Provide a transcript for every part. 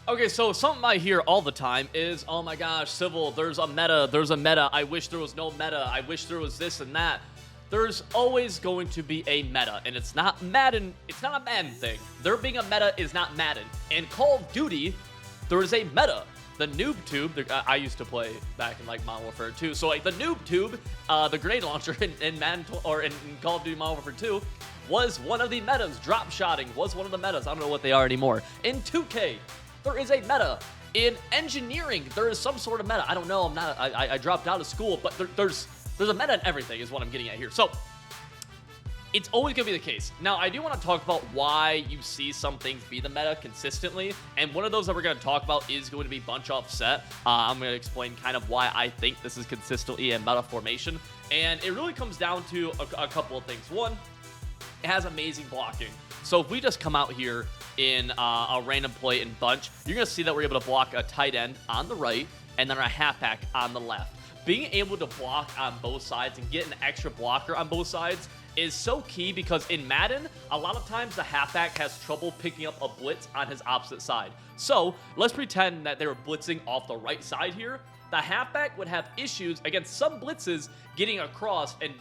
Okay, so something I hear all the time is, oh my gosh, Civil, there's a meta, I wish there was no meta, I wish there was this and that. There's always going to be a meta, and it's not a Madden thing. There being a meta is not Madden. In Call of Duty, there is a meta. The Noob Tube, I used to play back in like Modern Warfare 2, so like the Noob Tube, the grenade launcher in Madden, or in Call of Duty Modern Warfare 2, was one of the metas. Drop shotting was one of the metas. I don't know what they are anymore. In 2K, there is a meta. In engineering, there is some sort of meta. I don't know. I dropped out of school, but there's a meta in everything is what I'm getting at here. So it's always going to be the case. Now, I do want to talk about why you see some things be the meta consistently, and one of those that we're going to talk about is going to be bunch offset. I'm going to explain kind of why I think this is consistently a meta formation, and it really comes down to a couple of things. One, it has amazing blocking. So if we just come out here in a random play in bunch, you're going to see that we're able to block a tight end on the right and then a halfback on the left. Being able to block on both sides and get an extra blocker on both sides is so key, because in Madden, a lot of times the halfback has trouble picking up a blitz on his opposite side. So let's pretend that they were blitzing off the right side here. The halfback would have issues against some blitzes getting across and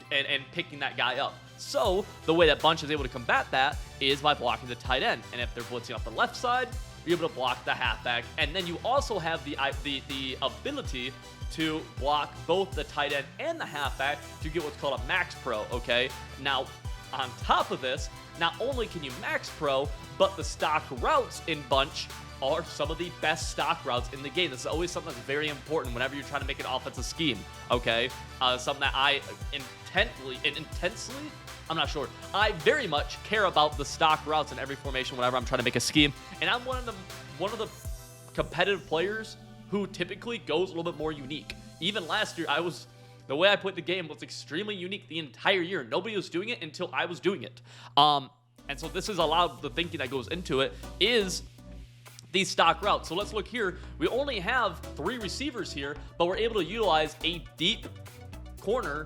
picking that guy up. So the way that Bunch is able to combat that is by blocking the tight end. And if they're blitzing off the left side, you're able to block the halfback. And then you also have the ability to block both the tight end and the halfback to get what's called a max pro, okay? Now, on top of this, not only can you max pro, but the stock routes in Bunch are some of the best stock routes in the game. This is always something that's very important whenever you're trying to make an offensive scheme, okay? Something that I intensely, I'm not sure. I very much care about the stock routes in every formation whenever I'm trying to make a scheme. And I'm one of the competitive players who typically goes a little bit more unique. Even last year, the way I put the game was extremely unique the entire year. Nobody was doing it until I was doing it. And so this is a lot of the thinking that goes into it is these stock routes. So let's look here. We only have 3 receivers here, but we're able to utilize a deep corner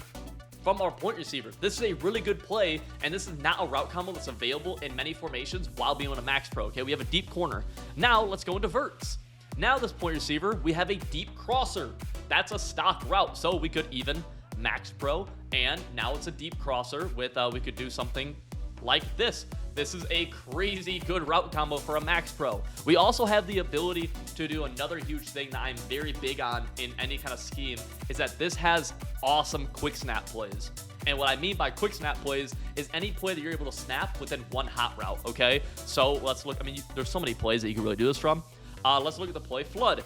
from our point receiver. This is a really good play, and this is not a route combo that's available in many formations while being on a max pro, okay? We have a deep corner. Now let's go into verts. Now this point receiver, we have a deep crosser. That's a stock route, so we could even max pro, and now it's a deep crosser with, we could do something like this. This is a crazy good route combo for a max pro. We also have the ability to do another huge thing that I'm very big on in any kind of scheme, is that this has awesome quick snap plays. And what I mean by quick snap plays is any play that you're able to snap within one hot route, okay? So let's look, there's so many plays that you can really do this from. Let's look at the play Flood.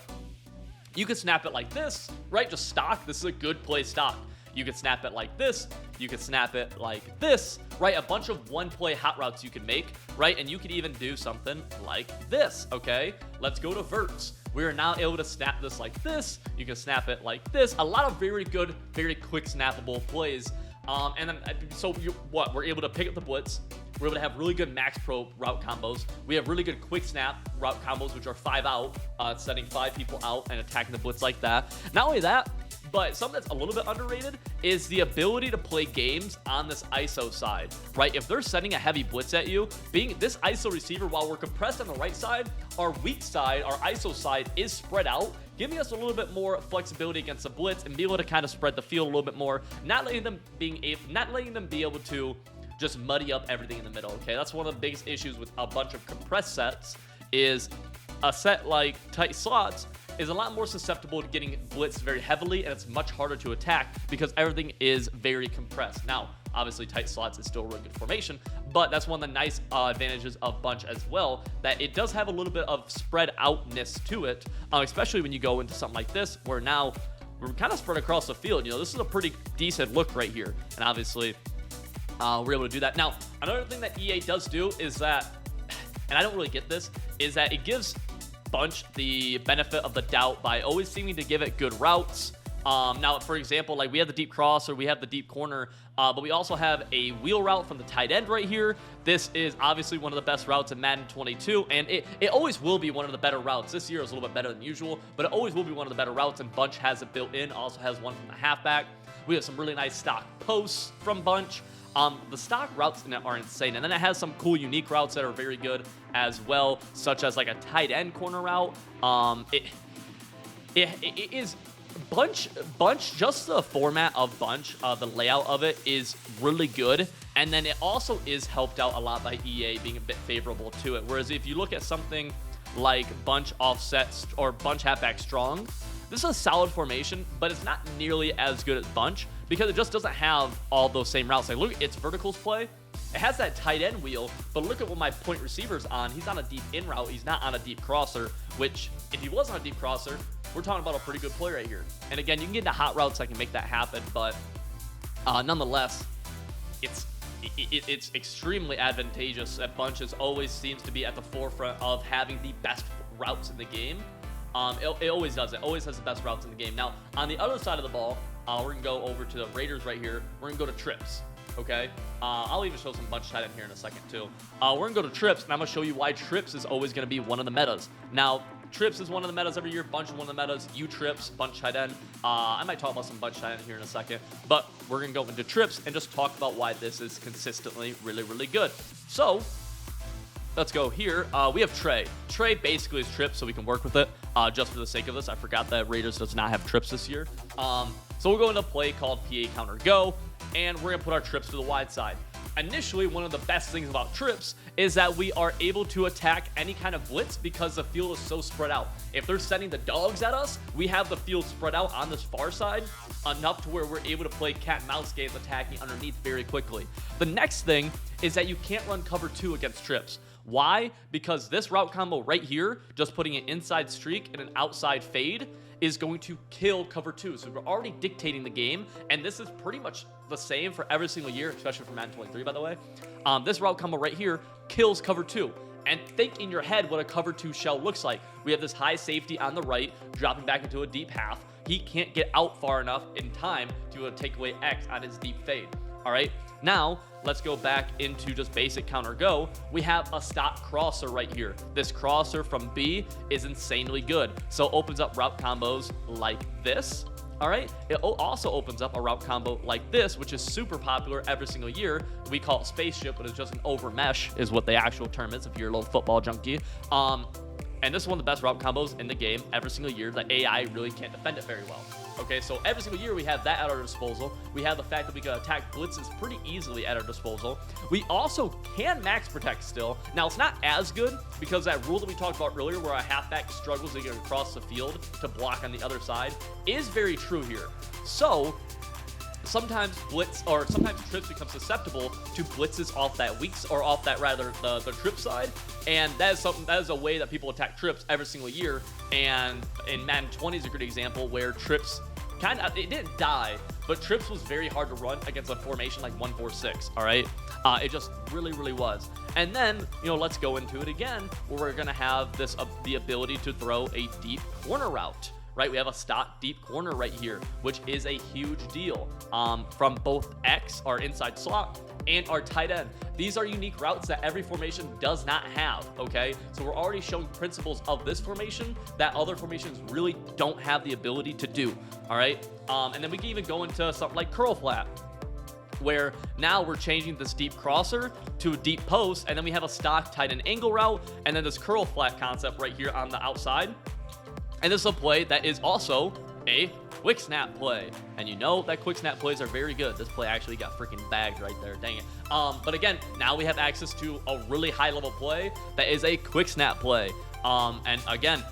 You could snap it like this, right? Just stock. This is a good play stock. You could snap it like this. You could snap it like this, right? A bunch of one-play hot routes you can make, right? And you could even do something like this, okay? Let's go to verts. We are now able to snap this like this. You can snap it like this. A lot of very good, very quick snappable plays. And then, so we're able to pick up the blitz. We're able to have really good max pro route combos. We have really good quick snap route combos, which are 5 out, setting 5 people out and attacking the blitz like that. Not only that, but something that's a little bit underrated is the ability to play games on this ISO side, right? If they're sending a heavy blitz at you, being this ISO receiver, while we're compressed on the right side, our weak side, our ISO side is spread out, giving us a little bit more flexibility against the blitz and be able to kind of spread the field a little bit more, not letting them be able to just muddy up everything in the middle, okay? That's one of the biggest issues with a bunch of compressed sets is a set like tight slots is a lot more susceptible to getting blitzed very heavily, and it's much harder to attack because everything is very compressed. Now, obviously, tight slots is still a really good formation, but that's one of the nice advantages of Bunch as well, that it does have a little bit of spread outness to it, especially when you go into something like this, where now we're kind of spread across the field. You know, this is a pretty decent look right here, and obviously, we're able to do that. Now, another thing that EA does do is that, and I don't really get this, is that it gives Bunch the benefit of the doubt by always seeming to give it good routes. Now, for example, like we have the deep cross or we have the deep corner, but we also have a wheel route from the tight end right here. This is obviously one of the best routes in Madden 22, and it always will be one of the better routes. This year is a little bit better than usual, but it always will be one of the better routes, and Bunch has it built in, also has one from the halfback. We have some really nice stock posts from Bunch. The stock routes in it are insane, and then it has some cool unique routes that are very good as well, such as like a tight end corner route. It is bunch, just the format of bunch, the layout of it is really good. And then it also is helped out a lot by EA being a bit favorable to it. Whereas if you look at something like bunch offset or bunch halfback strong, this is a solid formation, but it's not nearly as good as bunch because it just doesn't have all those same routes. Like look at its verticals play. It has that tight end wheel, but look at what my point receiver's on. He's on a deep in route. He's not on a deep crosser, which if he was on a deep crosser, we're talking about a pretty good play right here. And again, you can get into hot routes that can make that happen, but nonetheless, it's extremely advantageous that Bunches always seems to be at the forefront of having the best routes in the game. It always does. It always has the best routes in the game. Now, on the other side of the ball, we're going to go over to the Raiders right here. We're going to go to trips, okay? I'll even show some bunch tight end here in a second, too. We're going to go to trips, and I'm going to show you why trips is always going to be one of the metas. Now, trips is one of the metas every year. Bunch is one of the metas. U-trips, bunch tight end. I might talk about some bunch tight end here in a second, but we're going to go into trips and just talk about why this is consistently really, really good. So, let's go here. We have Trey. Trey basically is trips, so we can work with it. Just for the sake of this, I forgot that Raiders does not have trips this year. So we'll go into a play called PA Counter Go, and we're going to put our trips to the wide side. Initially, one of the best things about trips is that we are able to attack any kind of blitz because the field is so spread out. If they're sending the dogs at us, we have the field spread out on this far side enough to where we're able to play cat and mouse games attacking underneath very quickly. The next thing is that you can't run cover 2 against trips. Why? Because this route combo right here, just putting an inside streak and an outside fade, is going to kill cover 2. So we're already dictating the game, and this is pretty much the same for every single year, especially for Madden 23, by the way. This route combo right here kills cover 2. And think in your head what a cover 2 shell looks like. We have this high safety on the right, dropping back into a deep half. He can't get out far enough in time to take away X on his deep fade. All right, now let's go back into just basic counter go. We have a stock crosser right here. This crosser from B is insanely good. So it opens up route combos like this. All right, it also opens up a route combo like this, which is super popular every single year. We call it spaceship, but it's just an over mesh is what the actual term is if you're a little football junkie. And this is one of the best route combos in the game every single year. The AI really can't defend it very well. Okay, so every single year we have that at our disposal. We have the fact that we can attack blitzes pretty easily at our disposal. We also can max protect still. Now, it's not as good because that rule that we talked about earlier where a halfback struggles to get across the field to block on the other side is very true here. So, sometimes trips become susceptible to blitzes off that the trip side, and that is a way that people attack trips every single year. And in Madden 20 is a good example where trips it didn't die, but trips was very hard to run against a formation like 1-4-6. All right, it just really was. And then let's go into it again where we're gonna have this the ability to throw a deep corner route. Right, we have a stock deep corner right here, which is a huge deal from both X, our inside slot, and our tight end. These are unique routes that every formation does not have, okay? So we're already showing principles of this formation that other formations really don't have the ability to do, all right? And then we can even go into something like curl flat, where now we're changing this deep crosser to a deep post, and then we have a stock tight end angle route, and then this curl flat concept right here on the outside. And this is a play that is also a quick snap play. And you know that quick snap plays are very good. This play actually got freaking bagged right there. Dang it. But again, now we have access to a really high level play that is a quick snap play. And again,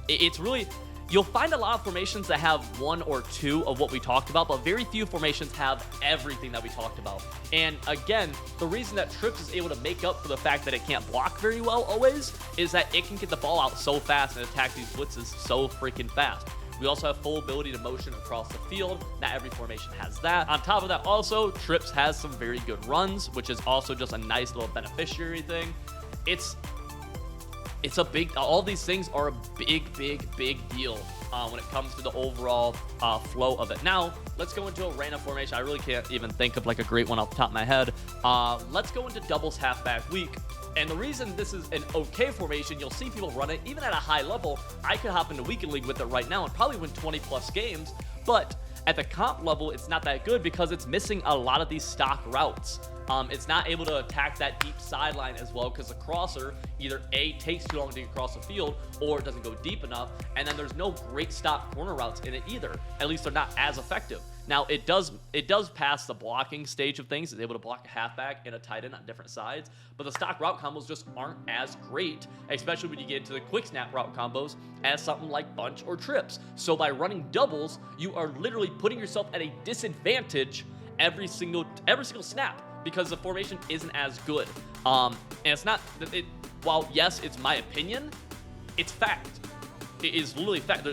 it's really, you'll find a lot of formations that have one or two of what we talked about, but very few formations have everything that we talked about. And again, the reason that Trips is able to make up for the fact that it can't block very well always is that it can get the ball out so fast and attack these blitzes so freaking fast. We also have full ability to motion across the field. Not every formation has that. On top of that, also, Trips has some very good runs, which is also just a nice little beneficiary thing. It's a big, all these things are a big deal when it comes to the overall flow of it. Now, let's go into a random formation. I really can't even think of like a great one off the top of my head. Let's go into doubles halfback weak. And the reason this is an okay formation, you'll see people run it even at a high level. I could hop into Weekend League with it right now and probably win 20 plus games. But At the comp level, it's not that good because it's missing a lot of these stock routes. It's not able to attack that deep sideline as well because the crosser either A, takes too long to get across the field, or it doesn't go deep enough, and then there's no great stock corner routes in it either. At least they're not as effective. Now, it does pass the blocking stage of things. It's able to block a halfback and a tight end on different sides, but the stock route combos just aren't as great, especially when you get into the quick snap route combos as something like bunch or trips. So by running doubles, you are literally putting yourself at a disadvantage every single snap, because the formation isn't as good. And it's not, while yes, it's my opinion, it's fact. It is literally fact.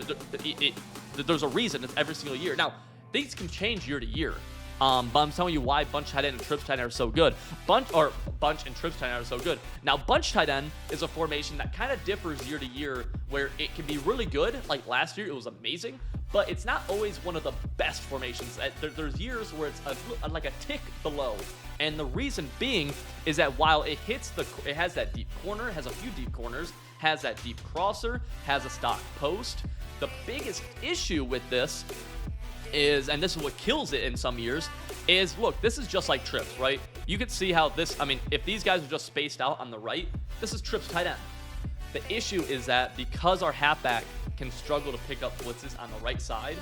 There's a reason it's every single year. Now, things can change year to year. But I'm telling you why bunch tight end and trips tight end are so good. Bunch and trips tight end are so good. Now, bunch tight end is a formation that kind of differs year to year, where it can be really good. Like last year, it was amazing, but it's not always one of the best formations. There's years where it's like a tick below. And the reason being is that while it has that deep corner, has a few deep corners, has that deep crosser, has a stock post. The biggest issue with this is, and this is what kills it in some years, is look, this is just like trips, right? You can see how this, I mean, if these guys are just spaced out on the right, this is trips tight end. The issue is that because our halfback can struggle to pick up blitzes on the right side,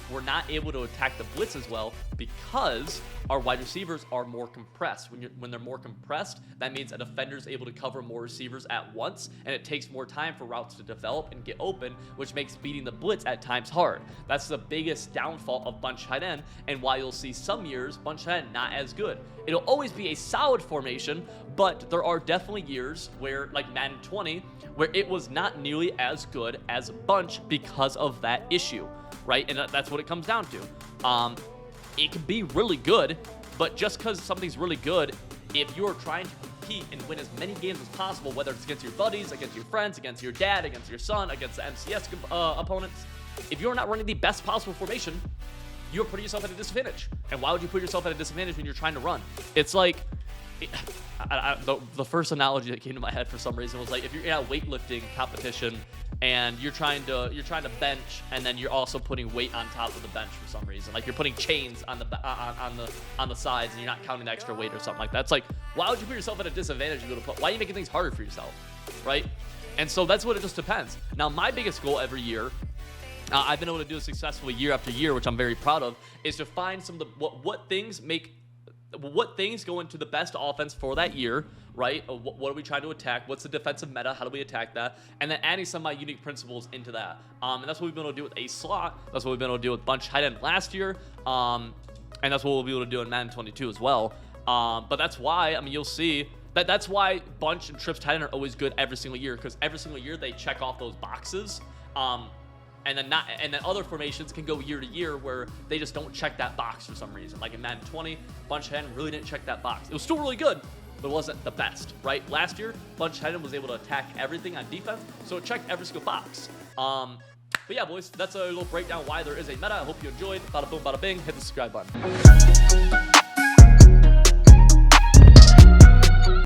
we're not able to attack the blitz as well because our wide receivers are more compressed. When they're more compressed, that means a defender's able to cover more receivers at once, and it takes more time for routes to develop and get open, which makes beating the blitz at times hard. That's the biggest downfall of bunch tight end, and why you'll see some years bunch tight end not as good. It'll always be a solid formation, but there are definitely years where, like Madden 20, where it was not nearly as good as bunch because of that issue, right? And that's what it comes down to. It can be really good, but just because something's really good, if you're trying to compete and win as many games as possible, whether it's against your buddies, against your friends, against your dad, against your son, against the MCS opponents, if you're not running the best possible formation, you're putting yourself at a disadvantage. And why would you put yourself at a disadvantage when you're trying to run? It's like, the first analogy that came to my head for some reason was like, if you're in a weightlifting competition and you're trying to bench, and then you're also putting weight on top of the bench for some reason, like you're putting chains on the sides, and you're not counting the extra weight or something like that. It's like, why would you put yourself at a disadvantage? Why are you making things harder for yourself, right? And so that's what it just depends. Now, my biggest goal every year, I've been able to do it successfully year after year, which I'm very proud of, is to find some of the what things go into the best offense for that year, right? What are we trying to attack? What's the defensive meta? How do we attack that? And then adding some of my unique principles into that. And that's what we've been able to do with a slot. That's what we've been able to do with bunch tight end last year. And that's what we'll be able to do in Madden 22 as well. But that's why, I mean, you'll see that's why bunch and trips tight end are always good every single year, because every single year they check off those boxes. And then other formations can go year to year where they just don't check that box for some reason. Like in Madden 20, bunch tight end really didn't check that box. It was still really good, but it wasn't the best, right? Last year, bunch tight end was able to attack everything on defense, so it checked every single box. But yeah, boys, that's a little breakdown why there is a meta. I hope you enjoyed. Bada boom, bada bing. Hit the subscribe button.